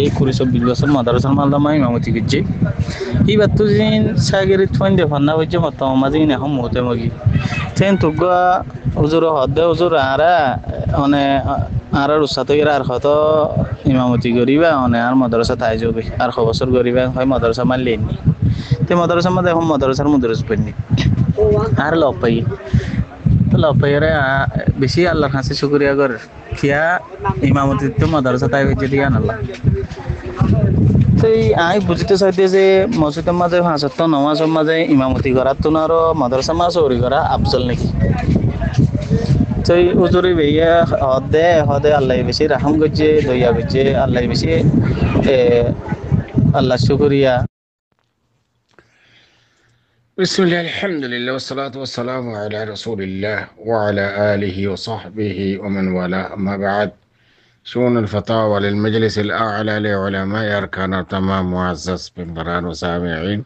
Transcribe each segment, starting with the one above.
20-24 বছর মাদ্রাসার মালদামা ইমামতি করছি এবার তো যেন সাগেরিত ফাইন ফান্না হয়েছে মত মাঝে এখন মতে মগি চেন তুগা উজুর হদ্দে উজুর আরা মানে আর উৎসাহ আর হত ইমামতি করিবা মানে আর মাদ্রাসা তাই যাবে আর বছর করিবা হয় মাদ্রাসা মারলেন তে মাদ্রাসা মধ্যে এখন মাদ্রাসার মুদরিস পড়নি আর লব পাই তো লব পাইরে বেশি আল্লাহর কাছে শুকরিয়া কর কিয়া ইমামতি তো মাদ্রাসা তাই হয়েছে দিয়া আল্লাহ তো আমি বুঝতে চাইতে যে মসজিদের মাঝে হাসত নমাজের মাঝে ইমামতি করার তো আরো মাদ্রাসা মাছ ওরি করা আফজল নাকি তো উজুরি ভাইয়া হদে হদে আল্লাহ বেশি রাহম করছে দইয়া করছে আল্লাহ বেশি আল্লাহ শুকরিয়া بسم الله الحمد لله والصلاة والسلام على رسول الله وعلى آله وصحبه ومن والاه أما بعد شؤون الفتاوى للمجلس الأعلى لعلماء أركان تمام معزز بمبران وسامعين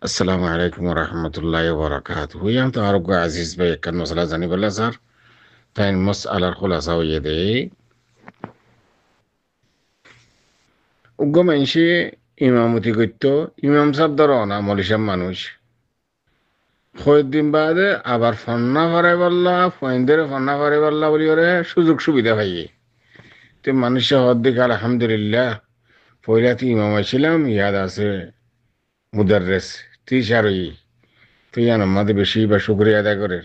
السلام عليكم ورحمة الله وبركاته يوم تعرق عزيز بيك المسألة زنيب الأزهر تين مسألة الخلاصة ويدي وقم إنشي إمامتي قلتو إمام صدرون مولشان مانوش কয়েকদিন বাদে আবার ফন্না ফারে বললা ফয়েন্দের ফন্না ফারে বললা বলি ওরে সুযোগ সুবিধা পাইয়ে তো মানুষের হদ্দিক আলহামদুলিল্লাহ পয়লাতে ইমাম ছিলাম ইয়াদ আছে মুদাররেস টিচারই তুই আমাদের বেশি বা শুক্রিয়া আদায় করে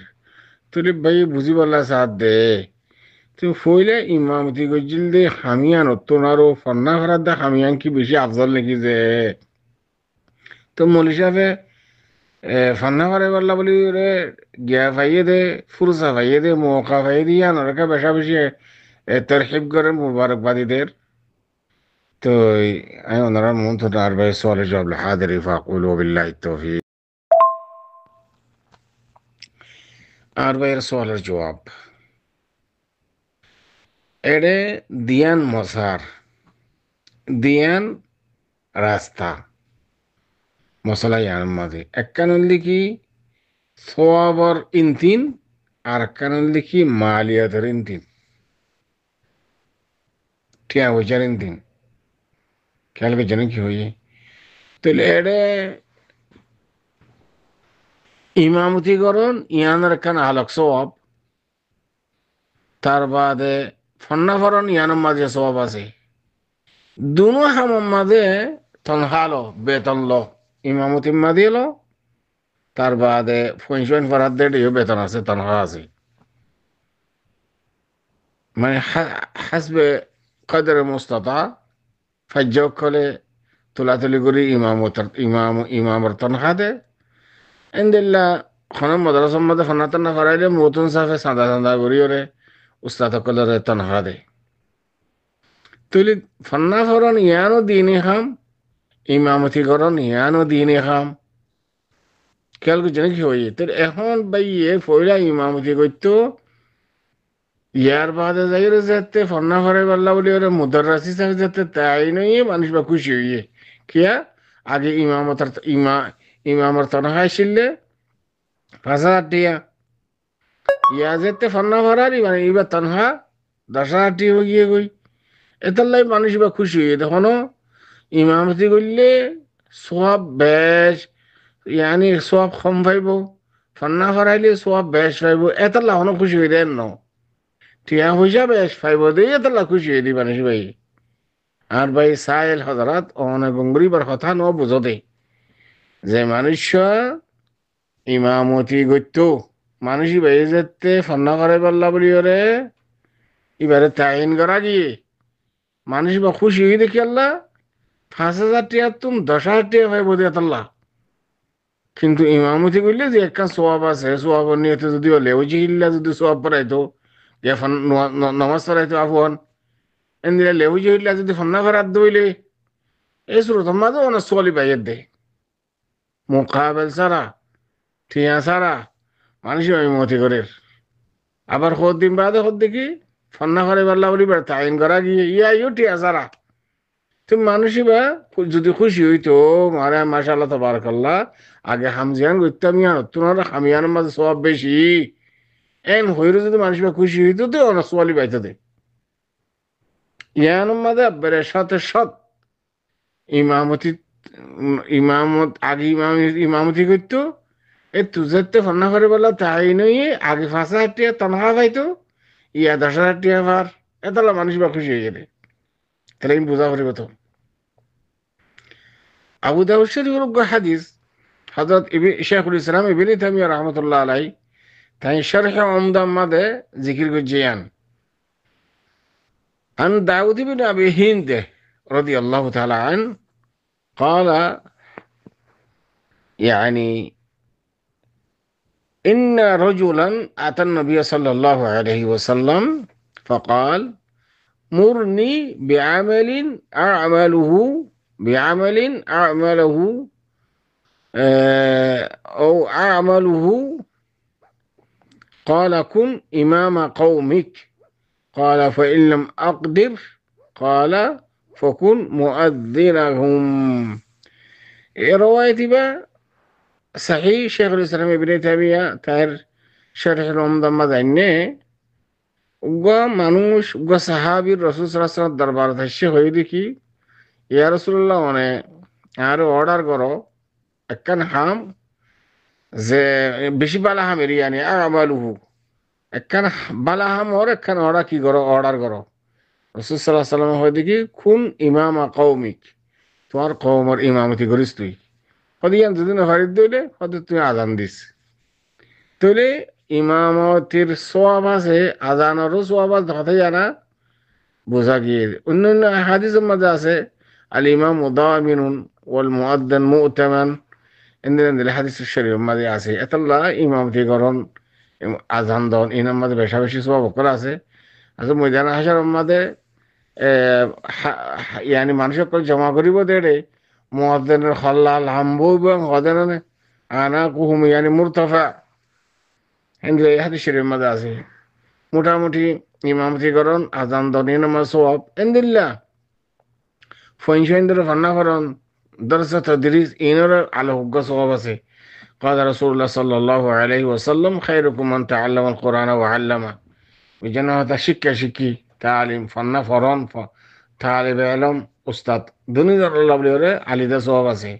তুই ভাই বুঝি বললা সাথ দে তুই ফইলে ইমামতি গজিল দে হামিয়ান তোনারও ফন্না ফারার দা হামিয়ান কি বেশি আফজল নাকি যে তো মৌলী সাহেবে ফান্না ফারে বললা বলি রে গিয়া ভাইয়ে দে ফুরসা ভাইয়ে দে মৌকা ভাইয়ে দিয়া নরকা বেশা বেশি তরহিব করে মুবারকবাদীদের তো আমি ওনারা মন তো আর ভাই সোয়ালের জবাব হাদিরি ফাকুল বিল্লাহি তৌফিক আর ভাইয়ের সোয়ালের জবাব এড়ে দিয়ান মশার দিয়ান রাস্তা মশলা ইয়ার মাঝে একখান লিখি সোয়াবর ইনতিন আর একখান লিখি মালিয়াতের ইনতিন টিয়া হয়েছে ইনতিন খেয়াল করছেন কি হয়ে তাহলে এড়ে ইমামতি করুন ইয়ানের একখান আলোক সোয়াব তার বাদে ফন্না ফরন ইয়ানের মাঝে সোয়াব আছে দুনো হামার মাঝে তনহালো বেতন লো ইমামতি মাদি লো তার বাদে ফইন ফরাদ দেড় বেতন আছে তনহা আছে মানে হাসবে কদর মুস্তাতা ফাজ্জক খলে তুলাতুলি করি ইমামর তনহা দে এন্দিল্লা খনম মাদ্রাসার মধ্যে ফন্না তন্না ফরাইলে মতুন সাফে সাদা সাদা করি ওরে উস্তাদ কলরে তনহা দে তুলি ফন্না ফরন ইয়ানো দিনে খাম ইমামতি করন ইয়ানো দিনে খাম খেয়াল করছে নাকি হয়ে তোর এখন ভাই ফয়লা ইমামতি করতো ইয়ার বাদে যাই রে যেতে ফন্না ফরে পাল্লা বলি ওরা মুদার রাশি সাথে যেতে তাই নয় মানুষ বা খুশি হইয়ে কিয়া আগে ইমামর তনহায় ছিললে 5,000 টিয়া ইয়া যেতে ফন্না ফরার মানে এবার তনহা 10,000 টিয়া গিয়ে গই এটার লাই মানুষ বা খুশি হইয়ে তখন ইমামতি করলে সব বেশ ইয়ানি সব কম পাইব ফন্না ফরাইলে সব বেশ পাইব এটার লাগানো খুশি হয়ে দেন ন টিয়া পয়সা বেশ পাইব দিয়ে এটার লা খুশি হয়ে দিই মানুষ ভাই আর ভাই সাইল হজরত অনেক গরিবার কথা ন বুঝো দে যে মানুষ ইমামতি গত্য মানুষই ভাই যেতে ফন্না করে পারলা বলি ওরে এবারে তাইন করা গিয়ে মানুষ বা খুশি হয়ে দেখি আল্লাহ 5,000 টিয়া তুমি 10,000 টিয়া পাইব দিয়ে তাল্লা কিন্তু ইমামতি করলে যে একটা সোয়াব আছে সোয়াব নিয়ে যদি বলে ওই যে ইল্লা যদি সোয়াব পড়াইতো এখন নামাজ পড়াইতো আফন এনে লেউ যে ইল্লা যদি ফন্না ফেরাত দইলে এই সুরত মাঝে অনেক সোয়ালি বাইয়ের দে মোকাবেল সারা ঠিয়া সারা মানুষ ইমামতি করে আবার খোদ দিন বাদে খোদ দেখি ফন্না করে পারলা বলি তাইন করা গিয়ে ইয়াইও ঠিয়া সারা তুমি মানুষই বা যদি খুশি হইতো মারে মাশাআল্লাহ তাবারাকাল্লাহ আগে হামজিয়ান করতাম ইয়ান তোমার হামিয়ানের মাঝে সব বেশি এন হইরো যদি মানুষ বা খুশি হইতো তো অনেক সোয়ালি পাইতো দে ইয়ানোর মাঝে বেড়ে শতে শত ইমামতি ইমামত আগে ইমামতি করতো এ তুজেতে ফন্না করে বললো তাই নই আগে 5,000 টাকা তনখা পাইতো ইয়া 10,000 টাকা ভার এতলা মানুষ বা খুশি হয়ে গেলে তাহলে আমি বোঝা পারিব তো আবু দাউদ শরীফের হাদিস হযরত শাইখুল ইসলাম ইবনে তাইমিয়া রাহমাতুল্লাহ আলাইহি তাই শরহ উমদাহ মাদে জিকির করছেন عن داود بن أبي هند رضي الله تعالى عنه قال يعني إن رجلا أتى النبي صلى الله عليه وسلم فقال مرني بعمل أعمله أو أعمله قال كن إمام قومك قال فإن لم أقدر قال فكن مؤذنهم এই রওয়ায়াতি বা সহিহ শেখুল ইসলাম ইবনে তাইমিয়া তার শরহুল উমদাহ মাদাইনে উগা মানুষ উগা সাহাবীর রাসূল সাল্লাল্লাহু আলাইহি ওয়াসাল্লাম দরবারে এসে হই দেখি ইয়া রাসূলুল্লাহ মানে আর অর্ডার করো একখান হাম যে বেশি বালা হামের ইয়ানি আমালুহু একখান বালা হাম ওর একখান অর্ডার কি করো অর্ডার করো রাসূল সাল্লাল্লাহু আলাইহি ওয়াসাল্লাম হয় দেখি খুন ইমামা কওমিক তোমার কওমের ইমামতি করিস তুই হদিয়ান যদি না ফারিদ দিলে হয়তো তুই আজান দিস তাহলে ইমামতির সোয়াব আছে আজানেরও সোয়াব আছে হতে জানা বোঝা গিয়ে অন্যান্য হাদিসের মধ্যে আছে আল ইমাম মুদামিনুন ওয়াল মুআদ্দান মু'তামান এন্দিন হাদিস শরীফের মধ্যে আছে এতলা ইমামতি করন আজান দন ইনার মধ্যে বেশা বেশি সোয়াব করা আছে আচ্ছা ময়দান হাসারের মধ্যে ইয়ানি মানুষ সকল জমা করিব দেড়ে মুআদ্দিনের হল্লাল হামবু এবং হদেনে আনা কুহুম ইয়ানি মুরতাফা এন্দিন হাদিস শরীফের মধ্যে আছে মোটামুটি ইমামতি করন আজান দন ইনার সোয়াব এন্দিল্লা ফইনশাইন্দের ফান্না করন দরসা তদরিস ইনর আলো হুগ্গ সোয়াব আছে قال رسول الله صلى الله عليه وسلم خيركم من تعلم القرآن وعلمه بجنة هذا شكي تعليم فن فران طالب علم استاد دنيا الله بليره علي ده صواب আছে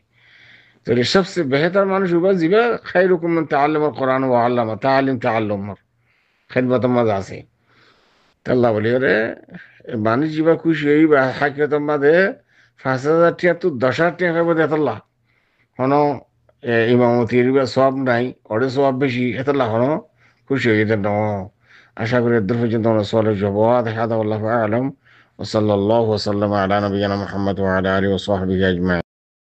তো সবচেয়ে বেহতর মানুষ হবে জিবা خيركم من تعلم القرآن وعلمه تعلم খেদমত মজা আছে আল্লাহ বলিরে মানুষ জিবা খুশি হই বা হাকিকত মধ্যে 5,000 টাকা তো 10,000 টাকা হবে আল্লাহ হনো ইমামতির সব নাই ওরে সব বেশি এতলা হনো খুশি হয়ে যেতেন আশা করি দূর পর্যন্ত আমরা সওয়াল জবাব হাদা আল্লাহু আ'লাম ওয়া সাল্লাল্লাহু ওয়া সাল্লামা আলা নবিয়িনা মুহাম্মদ ওয়া আলা আলিহি ওয়া সাহবিহি আজমাইন